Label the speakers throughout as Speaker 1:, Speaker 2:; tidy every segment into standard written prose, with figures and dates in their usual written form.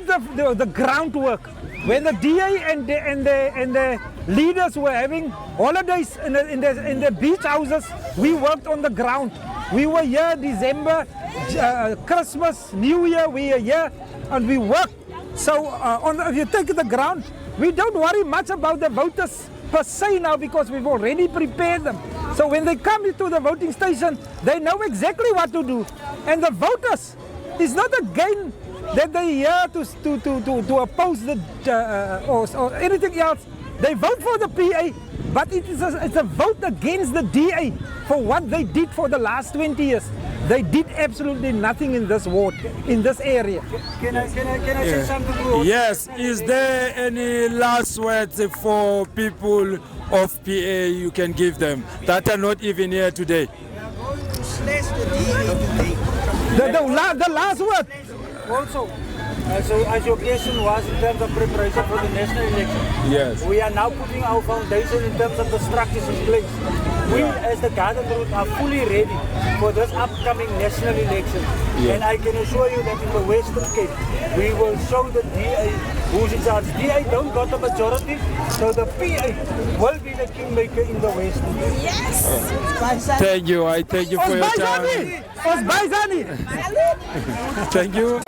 Speaker 1: did the groundwork. When the DA and the leaders were having holidays in the beach houses, we worked on the ground. We were here December, Christmas, New Year, we were here and we worked. So if you take the ground, we don't worry much about the voters per se now because we've already prepared them. So when they come into the voting station, they know exactly what to do. And the voters, it's not again that they're here to oppose or anything else. They vote for the PA, but it's a vote against the DA for what they did for the last 20 years. They did absolutely nothing in this ward, in this area.
Speaker 2: Can I say something?
Speaker 3: Yes, is there any last words for people of PA you can give them that are not even here today?
Speaker 1: The last word.
Speaker 2: Also, so as your question was in terms of preparation for the national election,
Speaker 3: yes,
Speaker 2: we are now putting our foundation in terms of the structures in place. We as the Garden Route are fully ready for this upcoming national election. And I can assure you that in the Western Cape, we will show the DA who's in charge. DA don't got the majority, so the PA will be the kingmaker in the Western Cape.
Speaker 4: Yes!
Speaker 3: Thank you. I thank you for your time. Thank you.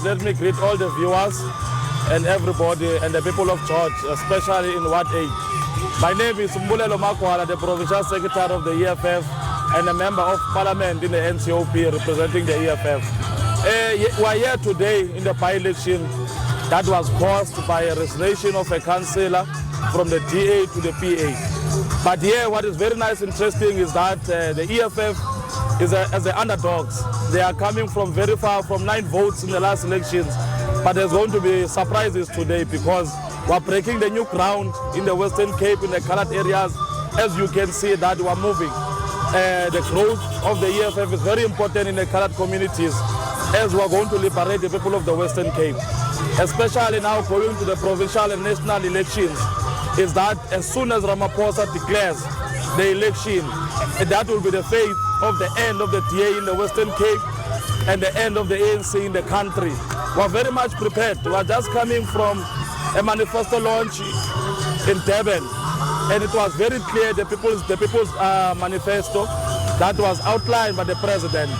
Speaker 5: Let me greet all the viewers and everybody and the people of George, especially in Ward 8. My name is Mbulelo Makwala, the Provincial Secretary of the EFF and a Member of Parliament in the NCOP representing the EFF. We are here today in the by-election that was caused by a resignation of a councillor from the DA to the PA. But here what is very nice and interesting is that the EFF is as the underdogs. They are coming from very far, from 9 votes in the last elections. But there's going to be surprises today because we're breaking the new ground in the Western Cape, in the colored areas. As you can see that we're moving. The growth of the EFF is very important in the colored communities as we're going to liberate the people of the Western Cape. Especially now going to the provincial and national elections, is that as soon as Ramaphosa declares the election, that will be the fate of the end of the DA in the Western Cape and the end of the ANC in the country. We're very much prepared. We're just coming from a manifesto launch in Durban, and it was very clear the people's manifesto that was outlined by the president.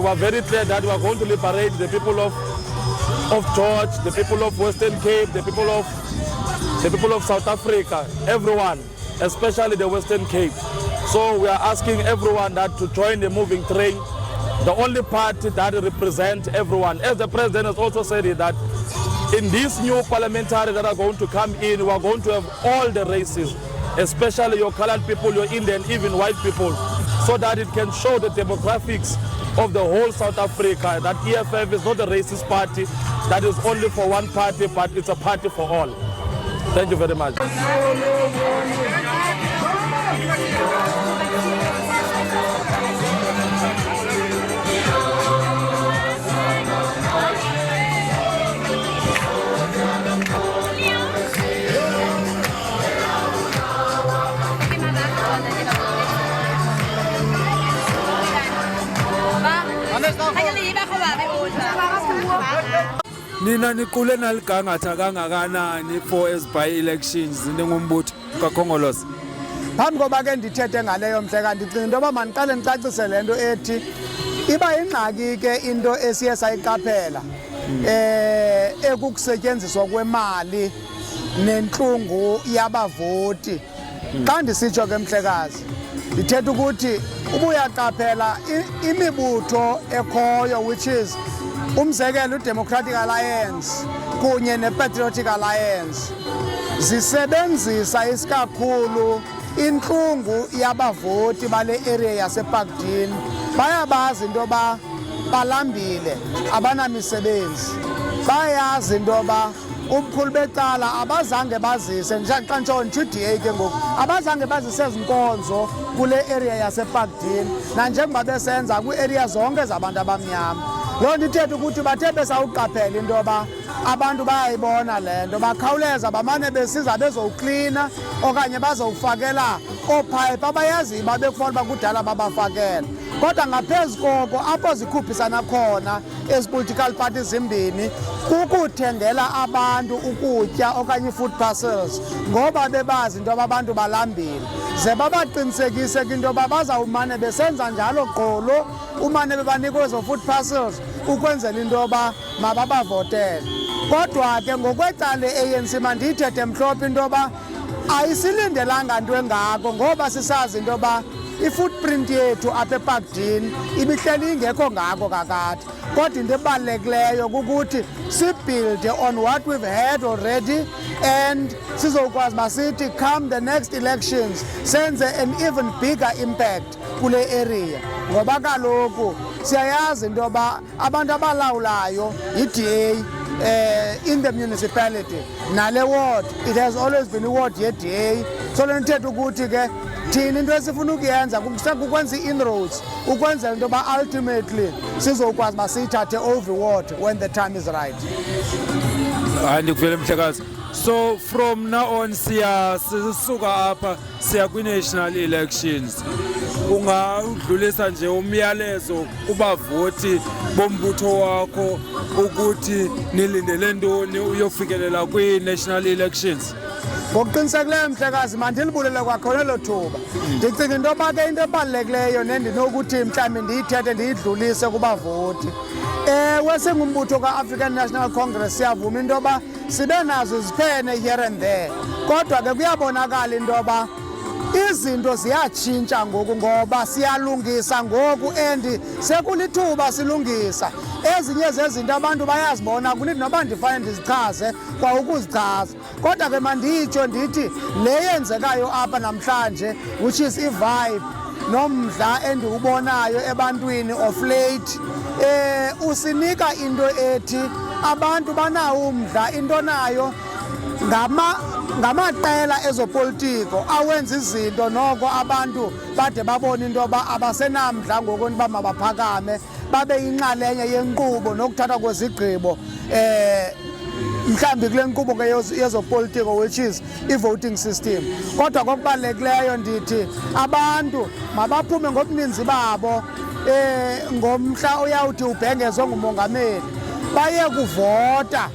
Speaker 5: We're very clear that we are going to liberate the people of George, the people of Western Cape, the people of South Africa, everyone, especially the Western Cape. So we are asking everyone that to join the moving train, the only party that represents everyone. As the president has also said it, that in these new parliamentary that are going to come in, we are going to have all the races, especially your colored people, your Indian, even white people, so that it can show the demographics of the whole South Africa, that EFF is not a racist party that is only for one party, but it's a party for all. Thank you very much.
Speaker 3: nina niqule naligangatha kangakanani for as by elections ningumbutho kakhongolose?
Speaker 4: Phambi koba ke ndithethe ngaleyo mhleka ndicinga into yoba mandiqale ndicacise le nto ethi iba yingxaki ke into esiye sayiqaphela ekukusetyenziswa kwemali nentlungu yabavoti. Xa ndisitsho ke mhlekazi ndithetha ukuthi ubuyaqaphela imibutho ekhoyo, which is umzekelo uDemocratic Alliance kunye nePatriotic Alliance, zisebenzisa isikakhulu intlungu yabavoti bale area yaseParkdean. Bayabazi into yoba balambile, abanamisebenzi. Bayazi into yoba ubukhulu becala abazange bazise xa ntshontsho uDA ke ngoku abazange bazise ezinkonzo kule area yaseParkdean nanjengoba besenza kwii-area zonke zabantu abamnyama. Loo nto ithetha ukuthi bathe besawuqaphela into yoba abantu bayayibona le nto, bakhawuleza bamane besiza bezowuklina okanye bazowufakela oopayipi abayaziyo babekufanele uba kudala babafakela. Kodwa ngaphezu koko apho zikhuphisana khona ezi political parties zimbini kukuthengela abantu ukutya okanye i-food parcels ngoba bebazi into yoba abantu balambile, ze babaqinisekise ke into yoba bazawumane besenza njalo qolo umane bebanika ezo food parcels ukwenzela into yoba mababavotele. Kodwa ke ngokwecala le-ANC mandiyithethe mhlophe into yoba ayisilindelanga nto engako ngoba sisazi into yoba i-footprint yethu apha eParkdean ibihleli ingekho ngako kakade. Kodwa into ebalulekileyo kukuthi sibhilde on what we've had already and sizokwazi masithi come the next elections senze an even bigger impact kule area ngoba kaloku siyayazi into yoba abantu abalawulayo yi-DA in the municipality nale ward. It has always been i-ward ye-DA. So le nthetha ukuthi ke thina into esifuna ukuyenza kukwenza i-inroads ukwenzela into yoba ultimately sizokwazi masiyithathe over ward when the time is right.
Speaker 3: Hayi ndikuvele mhlekazi. So from now on sisuka apha siya kwi-national elections. Ungadlulisa nje umyalezo kubavoti bombutho wakho ukuthi nilindele ntoni uyofikelela kwi-national elections?
Speaker 4: Ngokuqinisekileyo mhlekazi mandilibulele kwakhona elo thuba. Ndicinga into yoba ke into ebalulekileyo nendinokuthi mhlawumbi ndiyithethe ndiyidlulise kubavoti. Ewe singumbutho ka-African National Congress siyavuma into yoba sibe nazo iziphene here and there. Kodwa ke kuyabonakala into yoba izinto ziyatshintsha ngoku ngoba siyalungisa ngoku and sekulithuba silungisa. Ezinye zezinto abantu bayazibona kunithi noba ndifane ndizichaze kwa ukuzichaza. Kodwa ke manditsho ndithi le yenzekayo apha namhlanje which is i-vibe nomdla endiwubonayo ebantwini of late usinika into ethi abantu banawo umdla into nayo ngamaqela ezopolitiko awenza izinto noko abantu bade babona into yoba abasenamdla ngoku uba mabaphakame babe yinxalenye yenkqubo nokuthathwa kwezigqibo mhlawumbi kule nkqubo ke yezopolitiko which is i-voting system. Kodwa kokubalulekileyo ndithi abantu mabaphume ngobuninzi babo ngomhla uyawuthi ubhengezwe ngumongameli baye kuvota.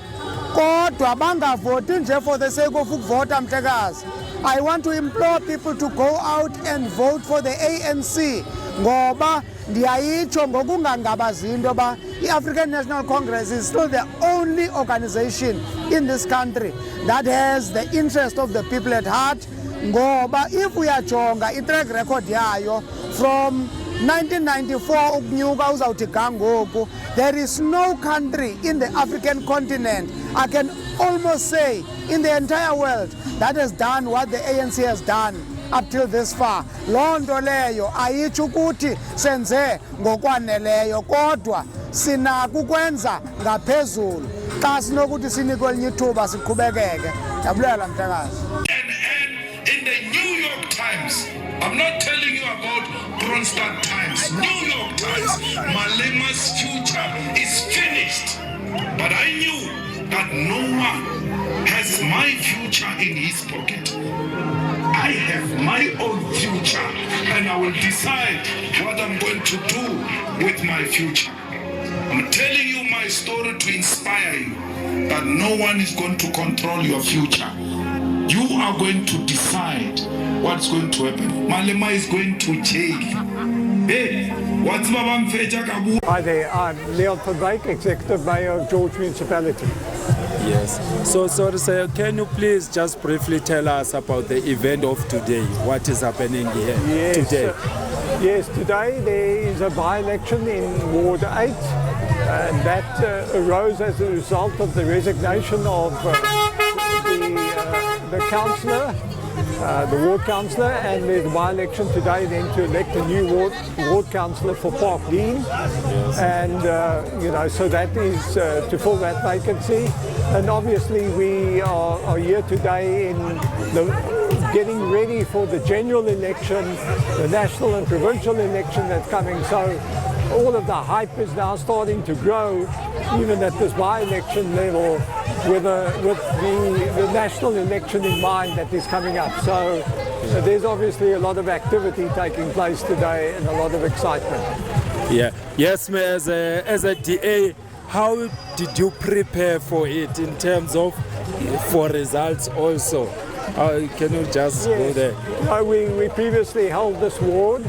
Speaker 4: Kodwa bangavoti nje for the sake of ukuvota mhlekazi. I want to implore people to go out and vote for the ANC ngoba ndiyayitsho ngokungangabazi into yoba i-African National Congress is still the only organization in this country that has the interest of the people at heart. Ngoba if uyajonga i-track record yayo from 1994 ukunyuka uzawuthi gangoku, there is no country in the African continent, I can almost say in the entire world, that has done what the ANC has done up till this far. Loo nto leyo ayitsho ukuthi senze ngokwaneleyo kodwa sinako ukwenza ngaphezulu xa sinokuthi sinikwe elinye ithuba siqhubekeke. Ndiyabulela mhlekazi.
Speaker 6: In the New York Times, I'm not telling you about Kronstadt Times, New York Times, Malema's future is finished. But I knew that no one has my future in his pocket. I have my own future and I will decide what I'm going to do with my future. I'm telling you, my my story to inspire you that no one is going to control your future. You are going to decide what's going to happen. Malema is going to jail. Hey, what's Babam Feja Kabu?
Speaker 7: Hi there, I'm Leon van Wyk, Executive Mayor of George Municipality.
Speaker 3: Yes. So, sir, can you please just briefly tell us about the event of today? What is happening here today?
Speaker 7: Yes, today there is a by-election in Ward 8, and that arose as a result of the resignation of the councillor, the ward councillor, and there's a by-election today then to elect a new ward councillor for Park Dean. Yes. And so that is to fill that vacancy. And obviously we are here today in getting ready for the general election, the national and provincial election that's coming. So all of the hype is now starting to grow, even at this by-election level, with the national election in mind that is coming up. So there's obviously a lot of activity taking place today and a lot of excitement.
Speaker 3: Yeah. Yes, Mayor, as a DA, how did you prepare for it in terms of for results also? Can you just go there?
Speaker 7: We previously held this ward,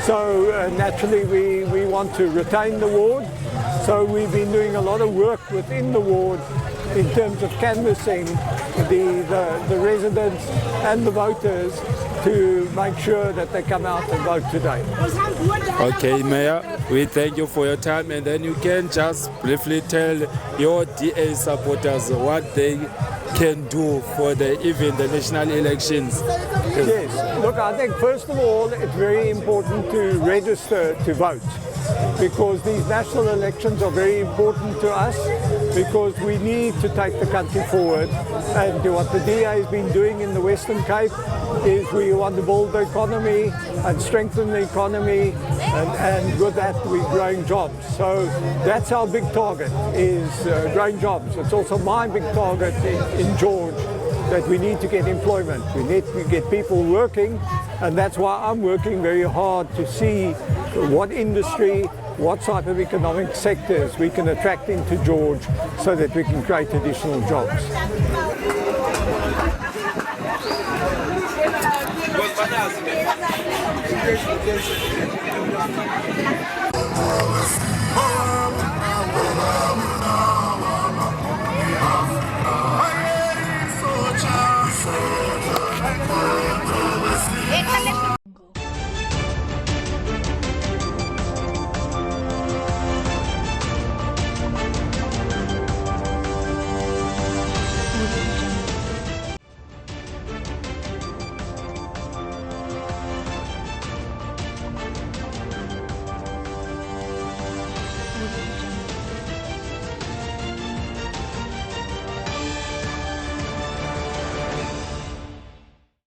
Speaker 7: so naturally we want to retain the ward. So we've been doing a lot of work within the ward in terms of canvassing the residents and the voters to make sure that they come out and vote today.
Speaker 3: Okay, Mayor, we thank you for your time, and then you can just briefly tell your DA supporters what they can do for even the national elections.
Speaker 7: Yes, look, I think first of all it's very important to register to vote, because these national elections are very important to us, because we need to take the country forward. And what the DA has been doing in the Western Cape is we want to build the economy and strengthen the economy, and with that we're growing jobs. So that's our big target, is growing jobs. It's also my big target in George, that we need to get employment. We need to get people working, and that's why I'm working very hard to see what industry, what type of economic sectors we can attract into George so that we can create additional jobs.